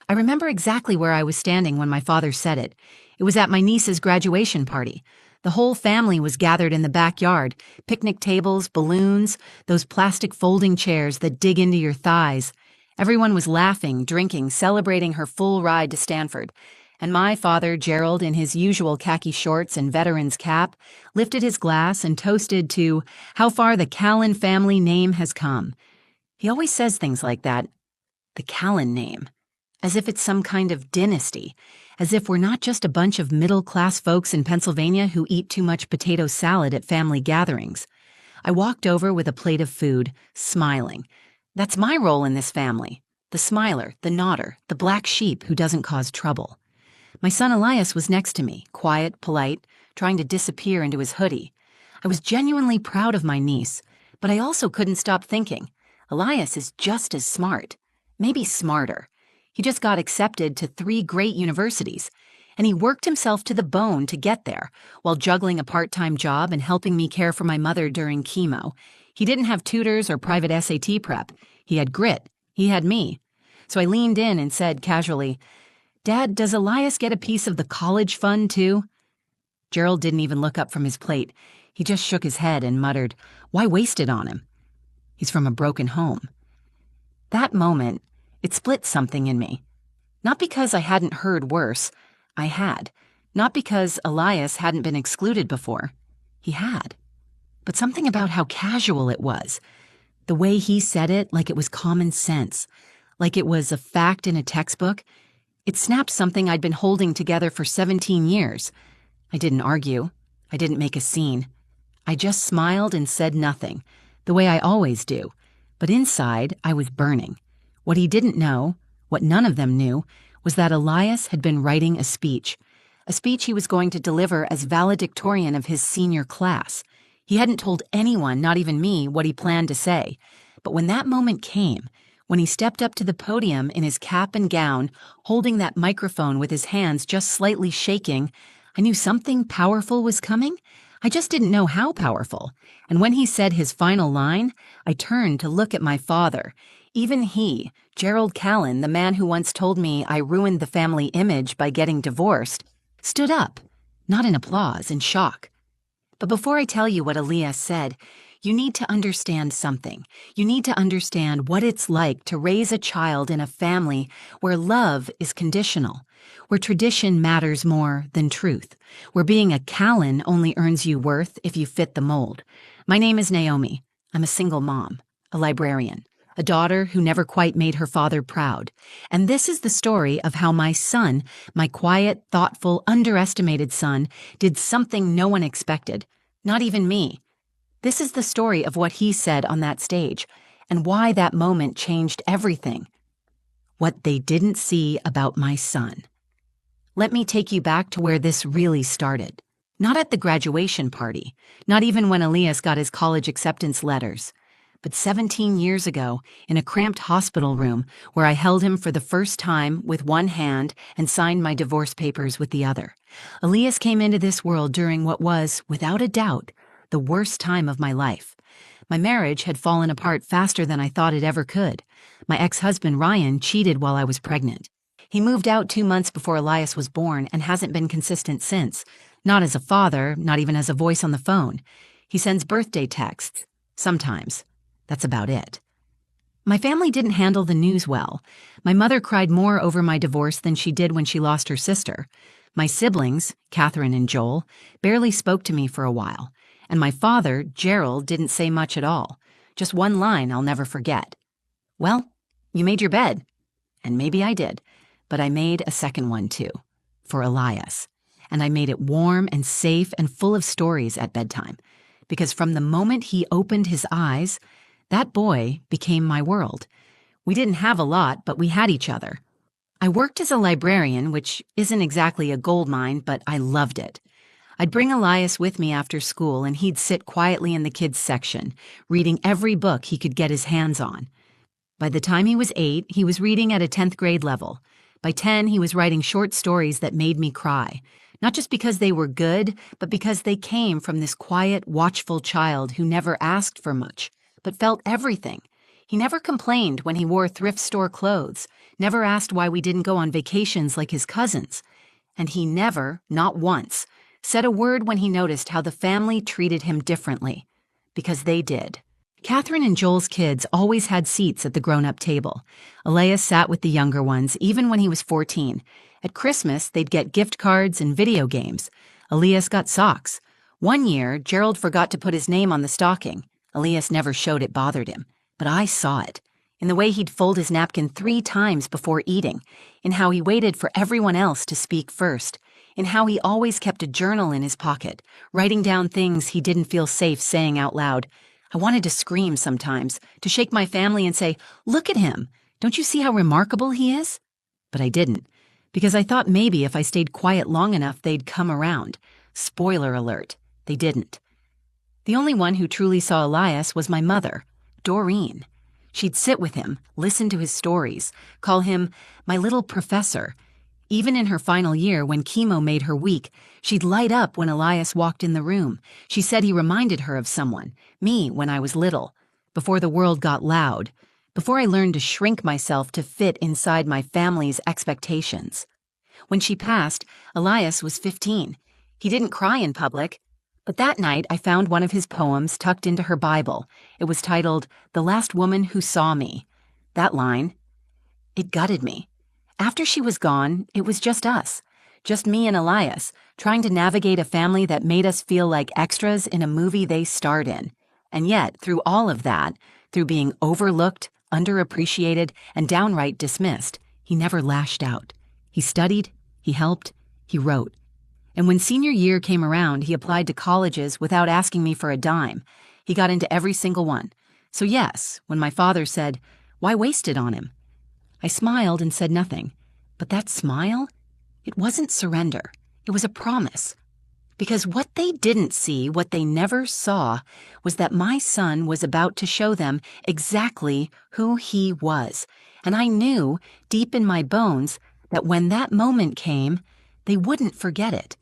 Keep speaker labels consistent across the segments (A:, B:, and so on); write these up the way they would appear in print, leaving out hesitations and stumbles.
A: I remember exactly where I was standing when my father said it. It was at my niece's graduation party. The whole family was gathered in the backyard, picnic tables, balloons, those plastic folding chairs that dig into your thighs. Everyone was laughing, drinking, celebrating her full ride to Stanford. And my father, Gerald, in his usual khaki shorts and veteran's cap, lifted his glass and toasted to how far the Callan family name has come. He always says things like that, the Callan name, as if it's some kind of dynasty, as if we're not just a bunch of middle-class folks in Pennsylvania who eat too much potato salad at family gatherings. I walked over with a plate of food, smiling. That's my role in this family. The smiler, the nodder, the black sheep who doesn't cause trouble. My son Elias was next to me, quiet, polite, trying to disappear into his hoodie. I was genuinely proud of my niece, but I also couldn't stop thinking, Elias is just as smart, maybe smarter. He just got accepted to 3 great universities, and he worked himself to the bone to get there, while juggling a part-time job and helping me care for my mother during chemo. He didn't have tutors or private SAT prep. He had grit. He had me. So I leaned in and said casually, Dad, does Elias get a piece of the college fund too? Gerald didn't even look up from his plate. He just shook his head and muttered, Why waste it on him? He's from a broken home. That moment, it split something in me. Not because I hadn't heard worse. I had. Not because Elias hadn't been excluded before. He had. But something about how casual it was. The way he said it like it was common sense. Like it was a fact in a textbook. It snapped something I'd been holding together for 17 years. I didn't argue. I didn't make a scene. I just smiled and said nothing, the way I always do. But inside, I was burning. What he didn't know, what none of them knew, was that Elias had been writing a speech he was going to deliver as valedictorian of his senior class. He hadn't told anyone, not even me, what he planned to say. But when that moment came, when he stepped up to the podium in his cap and gown, holding that microphone with his hands just slightly shaking, I knew something powerful was coming. I just didn't know how powerful. And when he said his final line, I turned to look at my father. Even he, Gerald Callan, the man who once told me I ruined the family image by getting divorced, stood up, not in applause, in shock. But before I tell you what Elias said, you need to understand something. You need to understand what it's like to raise a child in a family where love is conditional, where tradition matters more than truth, where being a Callan only earns you worth if you fit the mold. My name is Naomi. I'm a single mom, a librarian, a daughter who never quite made her father proud. And this is the story of how my son, my quiet, thoughtful, underestimated son, did something no one expected, not even me. This is the story of what he said on that stage, and why that moment changed everything. What they didn't see about my son. Let me take you back to where this really started. Not at the graduation party, not even when Elias got his college acceptance letters, but 17 years ago in a cramped hospital room where I held him for the first time with one hand and signed my divorce papers with the other. Elias came into this world during what was, without a doubt, the worst time of my life. My marriage had fallen apart faster than I thought it ever could. My ex-husband, Ryan, cheated while I was pregnant. He moved out 2 months before Elias was born and hasn't been consistent since. Not as a father, not even as a voice on the phone. He sends birthday texts. Sometimes. That's about it. My family didn't handle the news well. My mother cried more over my divorce than she did when she lost her sister. My siblings, Catherine and Joel, barely spoke to me for a while. And my father, Gerald, didn't say much at all. Just one line I'll never forget. Well, you made your bed. And maybe I did. But I made a second one too. For Elias. And I made it warm and safe and full of stories at bedtime. Because from the moment he opened his eyes, that boy became my world. We didn't have a lot, but we had each other. I worked as a librarian, which isn't exactly a gold mine, but I loved it. I'd bring Elias with me after school, and he'd sit quietly in the kids' section, reading every book he could get his hands on. By the time he was 8, he was reading at a 10th grade level. By 10, he was writing short stories that made me cry, not just because they were good, but because they came from this quiet, watchful child who never asked for much, but felt everything. He never complained when he wore thrift store clothes, never asked why we didn't go on vacations like his cousins. And he never, not once, said a word when he noticed how the family treated him differently. Because they did. Catherine and Joel's kids always had seats at the grown-up table. Elias sat with the younger ones, even when he was 14. At Christmas, they'd get gift cards and video games. Elias got socks. One year, Gerald forgot to put his name on the stocking. Elias never showed it bothered him, but I saw it. In the way he'd fold his napkin 3 times before eating, in how he waited for everyone else to speak first, in how he always kept a journal in his pocket, writing down things he didn't feel safe saying out loud. I wanted to scream sometimes, to shake my family and say, "Look at him! Don't you see how remarkable he is?" But I didn't, because I thought maybe if I stayed quiet long enough they'd come around. Spoiler alert, they didn't. The only one who truly saw Elias was my mother, Doreen. She'd sit with him, listen to his stories, call him my little professor. Even in her final year, when chemo made her weak, she'd light up when Elias walked in the room. She said he reminded her of someone, me when I was little, before the world got loud, before I learned to shrink myself to fit inside my family's expectations. When she passed, Elias was 15. He didn't cry in public, but that night I found one of his poems tucked into her Bible. It was titled, "The Last Woman Who Saw Me." That line, it gutted me. After she was gone, it was just us, just me and Elias, trying to navigate a family that made us feel like extras in a movie they starred in. And yet, through all of that, through being overlooked, underappreciated, and downright dismissed, he never lashed out. He studied, he helped, he wrote. And when senior year came around, he applied to colleges without asking me for a dime. He got into every single one. So yes, when my father said, "Why waste it on him?" I smiled and said nothing. But that smile, it wasn't surrender. It was a promise. Because what they didn't see, what they never saw, was that my son was about to show them exactly who he was. And I knew, deep in my bones, that when that moment came, they wouldn't forget it.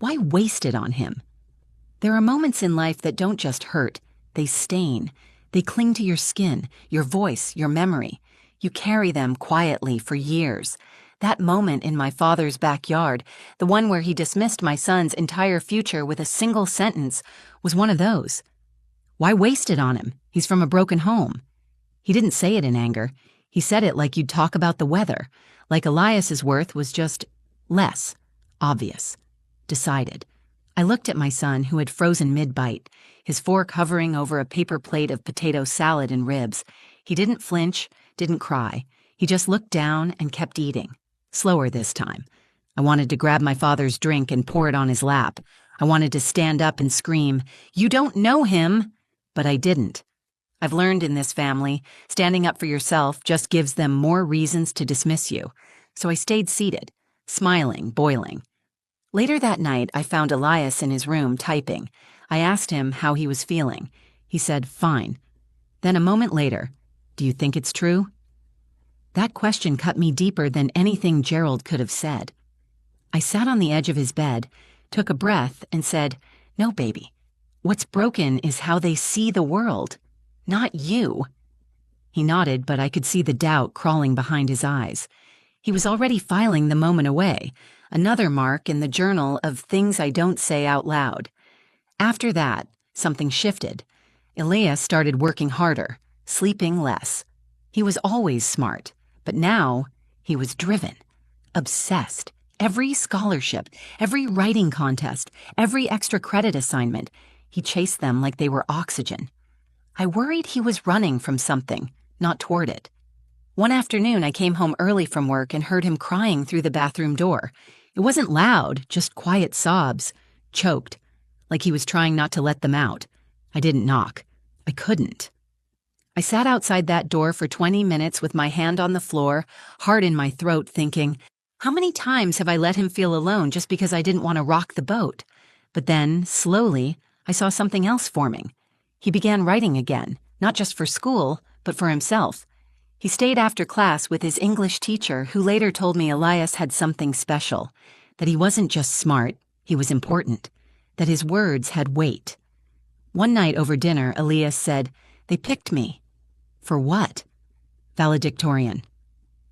A: Why waste it on him? There are moments in life that don't just hurt, they stain. They cling to your skin, your voice, your memory. You carry them quietly for years. That moment in my father's backyard, the one where he dismissed my son's entire future with a single sentence, was one of those. Why waste it on him? He's from a broken home. He didn't say it in anger. He said it like you'd talk about the weather, like Elias's worth was just less obvious. Decided. I looked at my son, who had frozen mid-bite, his fork hovering over a paper plate of potato salad and ribs. He didn't flinch, didn't cry. He just looked down and kept eating. Slower this time. I wanted to grab my father's drink and pour it on his lap. I wanted to stand up and scream, "You don't know him!" But I didn't. I've learned in this family, standing up for yourself just gives them more reasons to dismiss you. So I stayed seated, smiling, boiling. Later that night, I found Elias in his room typing. I asked him how he was feeling. He said, "Fine." Then a moment later, "Do you think it's true?" That question cut me deeper than anything Gerald could have said. I sat on the edge of his bed, took a breath, and said, "No, baby. What's broken is how they see the world, not you." He nodded, but I could see the doubt crawling behind his eyes. He was already filing the moment away, another mark in the journal of things I don't say out loud. After that, something shifted. Elias started working harder, sleeping less. He was always smart, but now he was driven, obsessed. Every scholarship, every writing contest, every extra credit assignment, he chased them like they were oxygen. I worried he was running from something, not toward it. One afternoon, I came home early from work and heard him crying through the bathroom door. It wasn't loud, just quiet sobs, choked, like he was trying not to let them out. I didn't knock. I couldn't. I sat outside that door for 20 minutes with my hand on the floor, heart in my throat, thinking, how many times have I let him feel alone just because I didn't want to rock the boat? But then, slowly, I saw something else forming. He began writing again, not just for school, but for himself. He stayed after class with his English teacher, who later told me Elias had something special, that he wasn't just smart, he was important, that his words had weight. One night over dinner, Elias said, "They picked me." For what? Valedictorian.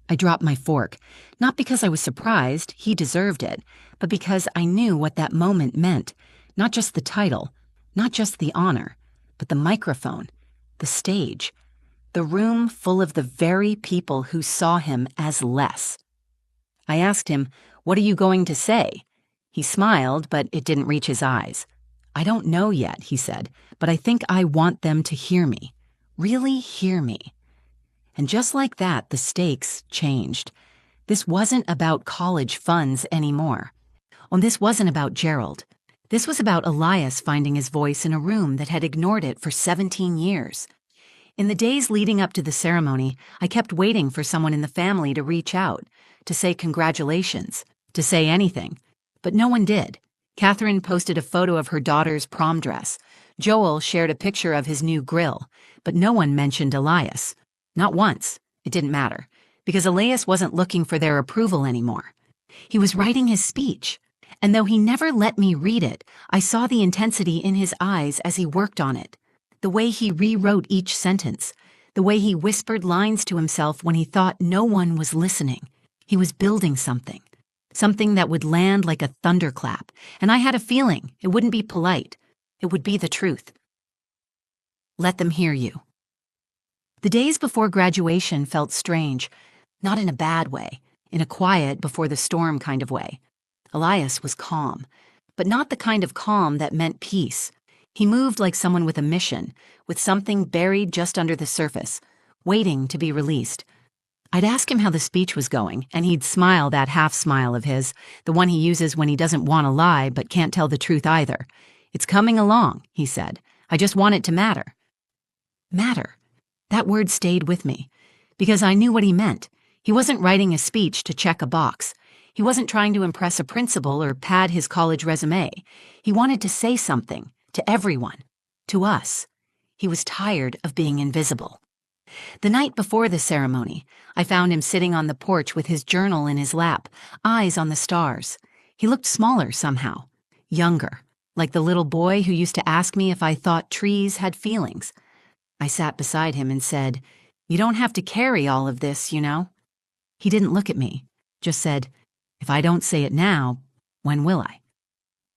A: I dropped my fork, not because I was surprised, he deserved it, but because I knew what that moment meant. Not just the title, not just the honor, but the microphone, the stage, the room full of the very people who saw him as less. I asked him, "What are you going to say?" He smiled, but it didn't reach his eyes. "I don't know yet," he said, "but I think I want them to hear me. Really hear me." And just like that, the stakes changed. This wasn't about college funds anymore. And this wasn't about Gerald. This was about Elias finding his voice in a room that had ignored it for 17 years. In the days leading up to the ceremony, I kept waiting for someone in the family to reach out, to say congratulations, to say anything. But no one did. Catherine posted a photo of her daughter's prom dress. Joel shared a picture of his new grill, but no one mentioned Elias. Not once. It didn't matter, because Elias wasn't looking for their approval anymore. He was writing his speech, and though he never let me read it, I saw the intensity in his eyes as he worked on it. The way he rewrote each sentence, the way he whispered lines to himself when he thought no one was listening. He was building something that would land like a thunderclap, and I had a feeling it wouldn't be polite. It would be the truth. Let them hear you. The days before graduation felt strange, not in a bad way, in a quiet before the storm kind of way. Elias was calm, but not the kind of calm that meant peace. He moved like someone with a mission, with something buried just under the surface, waiting to be released. I'd ask him how the speech was going, and he'd smile that half smile of his, the one he uses when he doesn't want to lie but can't tell the truth either. "It's coming along," he said. "I just want it to matter." Matter. That word stayed with me, because I knew what he meant. He wasn't writing a speech to check a box. He wasn't trying to impress a principal or pad his college resume. He wanted to say something, to everyone, to us. He was tired of being invisible. The night before the ceremony, I found him sitting on the porch with his journal in his lap, eyes on the stars. He looked smaller somehow, younger, like the little boy who used to ask me if I thought trees had feelings. I sat beside him and said, "You don't have to carry all of this, you know." He didn't look at me, just said, "If I don't say it now, when will I?"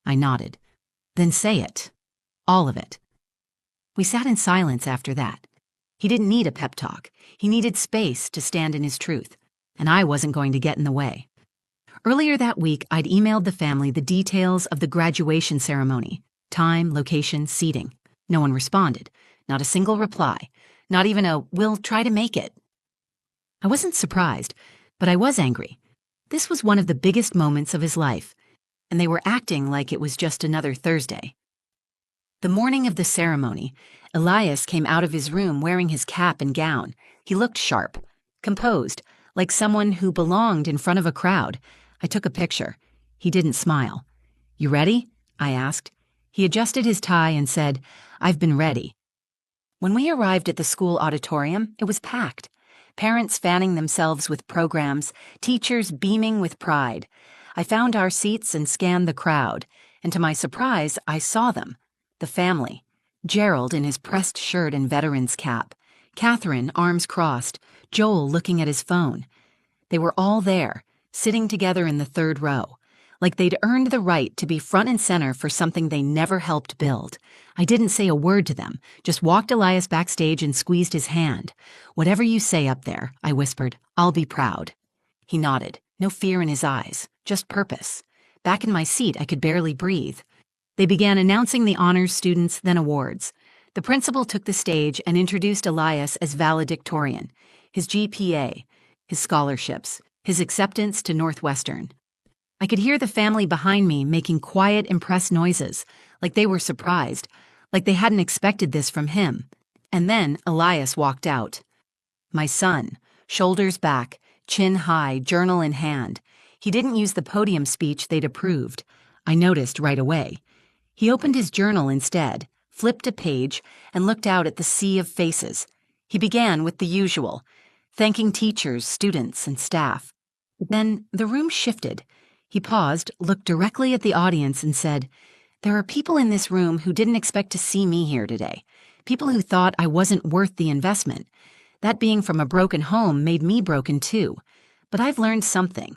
A: I nodded. "Then say it. All of it." We sat in silence after that. He didn't need a pep talk. He needed space to stand in his truth, and I wasn't going to get in the way. Earlier that week, I'd emailed the family the details of the graduation ceremony: time, location, seating. No one responded. Not a single reply. Not even a, "We'll try to make it." I wasn't surprised, but I was angry. This was one of the biggest moments of his life, and they were acting like it was just another Thursday. The morning of the ceremony, Elias came out of his room wearing his cap and gown. He looked sharp, composed, like someone who belonged in front of a crowd. I took a picture. He didn't smile. "You ready?" I asked. He adjusted his tie and said, "I've been ready." When we arrived at the school auditorium, it was packed. Parents fanning themselves with programs, teachers beaming with pride. I found our seats and scanned the crowd, and to my surprise, I saw them. The family. Gerald in his pressed shirt and veteran's cap. Catherine, arms crossed. Joel looking at his phone. They were all there, sitting together in the third row, like they'd earned the right to be front and center for something they never helped build. I didn't say a word to them, just walked Elias backstage and squeezed his hand. "Whatever you say up there," I whispered, "I'll be proud." He nodded, no fear in his eyes, just purpose. Back in my seat, I could barely breathe. They began announcing the honors students, then awards. The principal took the stage and introduced Elias as valedictorian, his GPA, his scholarships, his acceptance to Northwestern. I could hear the family behind me making quiet, impressed noises, like they were surprised, like they hadn't expected this from him. And then Elias walked out. My son, shoulders back, chin high, journal in hand. He didn't use the podium speech they'd approved. I noticed right away. He opened his journal instead, flipped a page, and looked out at the sea of faces. He began with the usual, thanking teachers, students, and staff. Then the room shifted. He paused, looked directly at the audience, and said, "There are people in this room who didn't expect to see me here today. People who thought I wasn't worth the investment. That being from a broken home made me broken too. But I've learned something.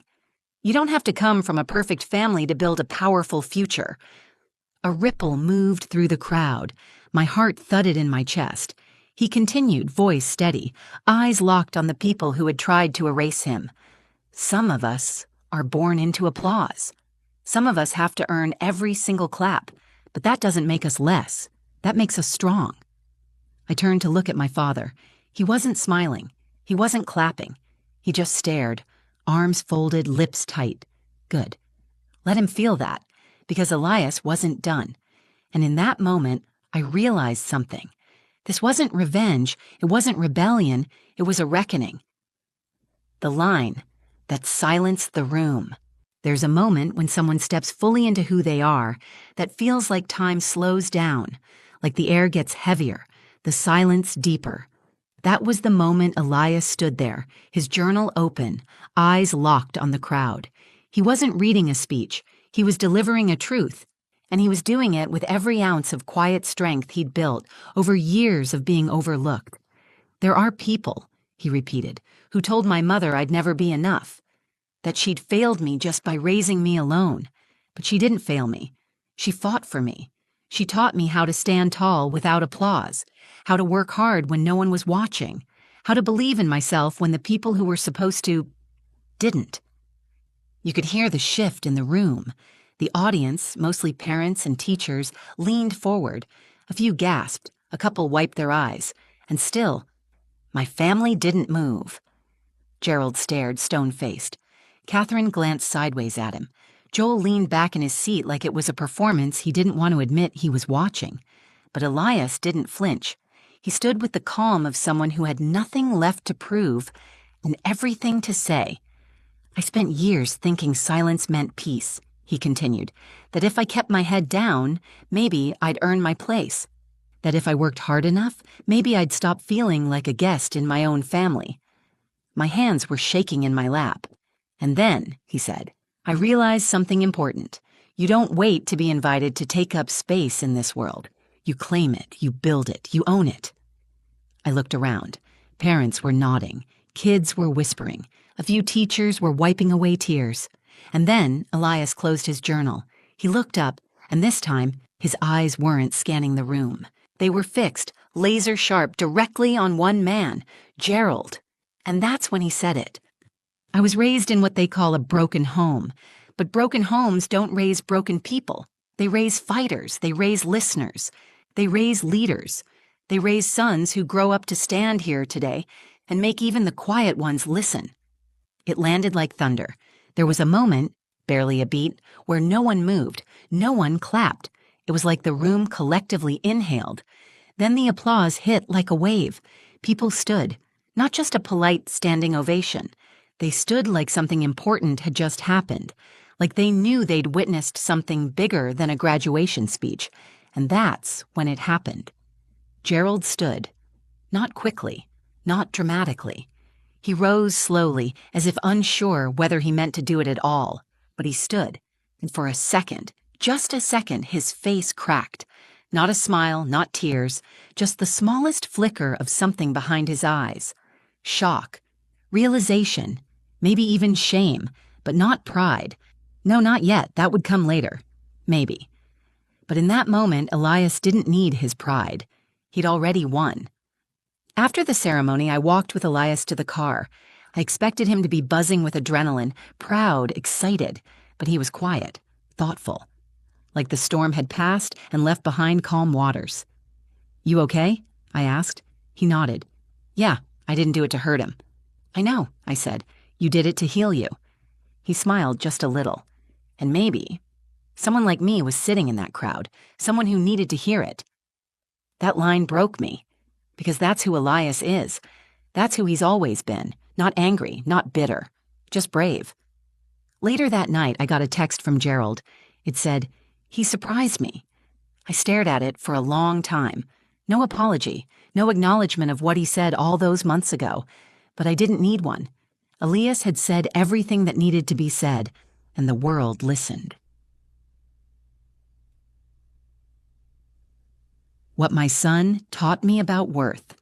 A: You don't have to come from a perfect family to build a powerful future. A ripple moved through the crowd. My heart thudded in my chest. He continued, voice steady, eyes locked on the people who had tried to erase him. Some of us are born into applause. Some of us have to earn every single clap, but that doesn't make us less. That makes us strong. I turned to look at my father. He wasn't smiling. He wasn't clapping. He just stared, arms folded, lips tight. Good. Let him feel that, because Elias wasn't done. And in that moment, I realized something. This wasn't revenge. It wasn't rebellion. It was a reckoning. The line that silenced the room. There's a moment when someone steps fully into who they are that feels like time slows down, like the air gets heavier, the silence deeper. That was the moment Elias stood there, his journal open, eyes locked on the crowd. He wasn't reading a speech. He was delivering a truth, and he was doing it with every ounce of quiet strength he'd built over years of being overlooked. There are people, he repeated, who told my mother I'd never be enough, that she'd failed me just by raising me alone. But she didn't fail me. She fought for me. She taught me how to stand tall without applause, how to work hard when no one was watching, how to believe in myself when the people who were supposed to didn't. You could hear the shift in the room. The audience, mostly parents and teachers, leaned forward. A few gasped, a couple wiped their eyes, and still, my family didn't move. Gerald stared, stone-faced. Catherine glanced sideways at him. Joel leaned back in his seat like it was a performance he didn't want to admit he was watching. But Elias didn't flinch. He stood with the calm of someone who had nothing left to prove and everything to say. I spent years thinking silence meant peace, he continued, that if I kept my head down, maybe I'd earn my place. That if I worked hard enough, maybe I'd stop feeling like a guest in my own family. My hands were shaking in my lap. And then, he said, I realized something important. You don't wait to be invited to take up space in this world. You claim it, you build it, you own it. I looked around. Parents were nodding. Kids were whispering. A few teachers were wiping away tears. And then Elias closed his journal. He looked up, and this time, his eyes weren't scanning the room. They were fixed, laser-sharp, directly on one man, Gerald. And that's when he said it. I was raised in what they call a broken home. But broken homes don't raise broken people. They raise fighters. They raise listeners. They raise leaders. They raise sons who grow up to stand here today and make even the quiet ones listen. It landed like thunder. There was a moment, barely a beat, where no one moved, no one clapped. It was like the room collectively inhaled. Then the applause hit like a wave. People stood, not just a polite standing ovation. They stood like something important had just happened, like they knew they'd witnessed something bigger than a graduation speech. And that's when it happened. Gerald stood, not quickly, not dramatically. He rose slowly, as if unsure whether he meant to do it at all. But he stood, and for a second, just a second, his face cracked. Not a smile, not tears, just the smallest flicker of something behind his eyes. Shock, realization, maybe even shame, but not pride. No, not yet. That would come later. Maybe. But in that moment, Elias didn't need his pride. He'd already won. After the ceremony, I walked with Elias to the car. I expected him to be buzzing with adrenaline, proud, excited, but he was quiet, thoughtful. Like the storm had passed and left behind calm waters. "You okay?" I asked. He nodded. "Yeah, I didn't do it to hurt him." "I know," I said. "You did it to heal you." He smiled just a little. And maybe someone like me was sitting in that crowd, someone who needed to hear it. That line broke me, because that's who Elias is. That's who he's always been, not angry, not bitter, just brave. Later that night, I got a text from Gerald. It said, "He surprised me." I stared at it for a long time. No apology, no acknowledgement of what he said all those months ago. But I didn't need one. Elias had said everything that needed to be said, and the world listened. What my son taught me about worth.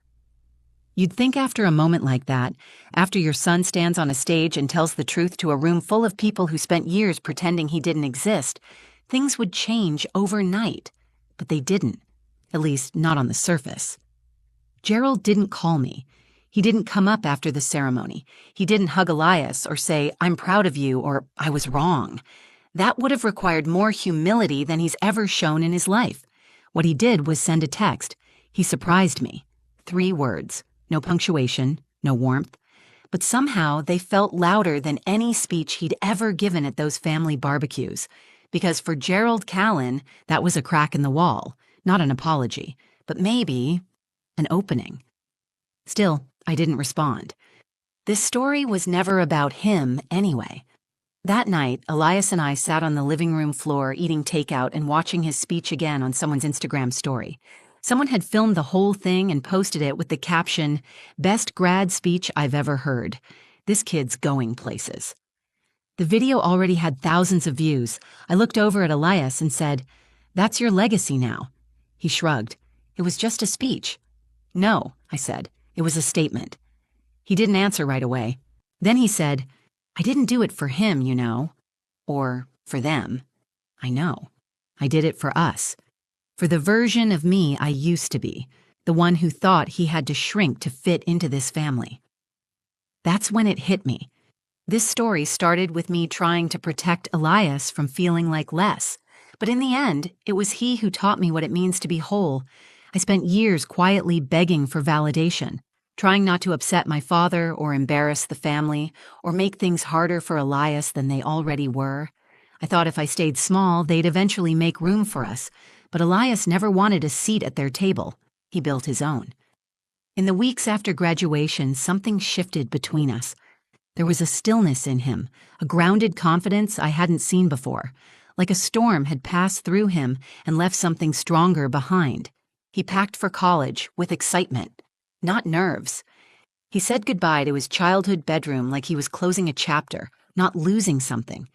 A: You'd think after a moment like that, after your son stands on a stage and tells the truth to a room full of people who spent years pretending he didn't exist, things would change overnight. But they didn't, at least not on the surface. Gerald didn't call me. He didn't come up after the ceremony. He didn't hug Elias or say, "I'm proud of you," or "I was wrong." That would have required more humility than he's ever shown in his life. What he did was send a text. He surprised me. 3 words. No punctuation, no warmth. But somehow they felt louder than any speech he'd ever given at those family barbecues. Because for Gerald Callan, that was a crack in the wall. Not an apology, but maybe an opening. Still, I didn't respond. This story was never about him anyway. That night, Elias and I sat on the living room floor eating takeout and watching his speech again on someone's Instagram story. Someone had filmed the whole thing and posted it with the caption, "Best grad speech I've ever heard. This kid's going places." The video already had thousands of views. I looked over at Elias and said, "That's your legacy now." He shrugged. "It was just a speech." "No," I said. "It was a statement." He didn't answer right away. Then he said, "I didn't do it for him, you know. Or for them. I know. I did it for us. For the version of me I used to be, the one who thought he had to shrink to fit into this family." That's when it hit me. This story started with me trying to protect Elias from feeling like less. But in the end, it was he who taught me what it means to be whole. I spent years quietly begging for validation, trying not to upset my father or embarrass the family or make things harder for Elias than they already were. I thought if I stayed small, they'd eventually make room for us. But Elias never wanted a seat at their table. He built his own. In the weeks after graduation, something shifted between us. There was a stillness in him, a grounded confidence I hadn't seen before. Like a storm had passed through him and left something stronger behind. He packed for college with excitement, not nerves. He said goodbye to his childhood bedroom like he was closing a chapter, not losing something.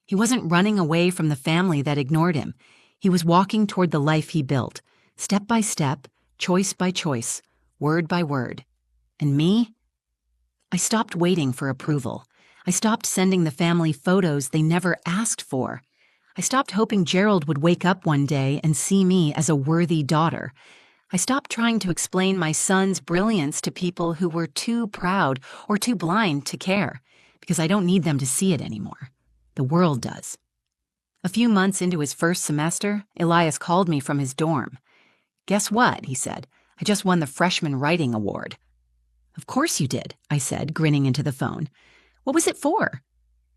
A: He wasn't running away from the family that ignored him. He was walking toward the life he built, step by step, choice by choice, word by word. And me? I stopped waiting for approval. I stopped sending the family photos they never asked for. I stopped hoping Gerald would wake up one day and see me as a worthy daughter. I stopped trying to explain my son's brilliance to people who were too proud or too blind to care, because I don't need them to see it anymore. The world does. A few months into his first semester, Elias called me from his dorm. "Guess what?" he said. "I just won the freshman writing award." "Of course you did," I said, grinning into the phone. "What was it for?"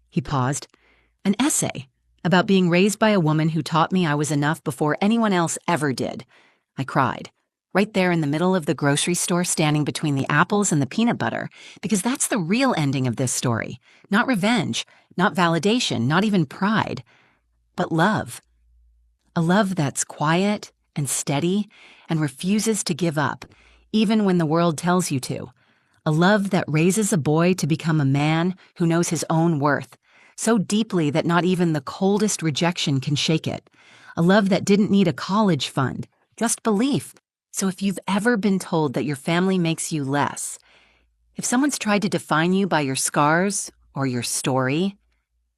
A: He paused. "An essay about being raised by a woman who taught me I was enough before anyone else ever did." I cried, right there in the middle of the grocery store, standing between the apples and the peanut butter, because that's the real ending of this story. Not revenge, not validation, not even pride, but love. A love that's quiet and steady and refuses to give up, even when the world tells you to. A love that raises a boy to become a man who knows his own worth, so deeply that not even the coldest rejection can shake it. A love that didn't need a college fund, just belief. So if you've ever been told that your family makes you less, if someone's tried to define you by your scars or your story,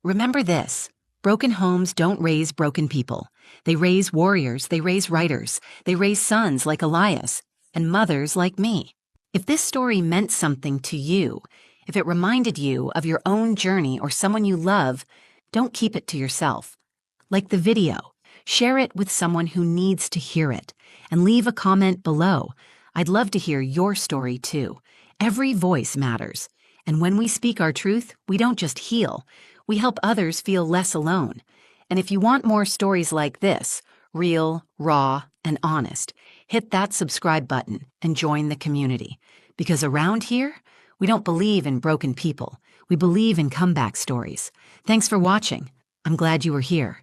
A: remember this. Broken homes don't raise broken people. They raise warriors, they raise writers, they raise sons like Elias, and mothers like me. If this story meant something to you, if it reminded you of your own journey or someone you love, don't keep it to yourself. Like the video, share it with someone who needs to hear it, and leave a comment below. I'd love to hear your story too. Every voice matters. And when we speak our truth, we don't just heal, we help others feel less alone. And if you want more stories like this, real, raw, and honest, hit that subscribe button and join the community. Because around here, we don't believe in broken people. We believe in comeback stories. Thanks for watching. I'm glad you were here.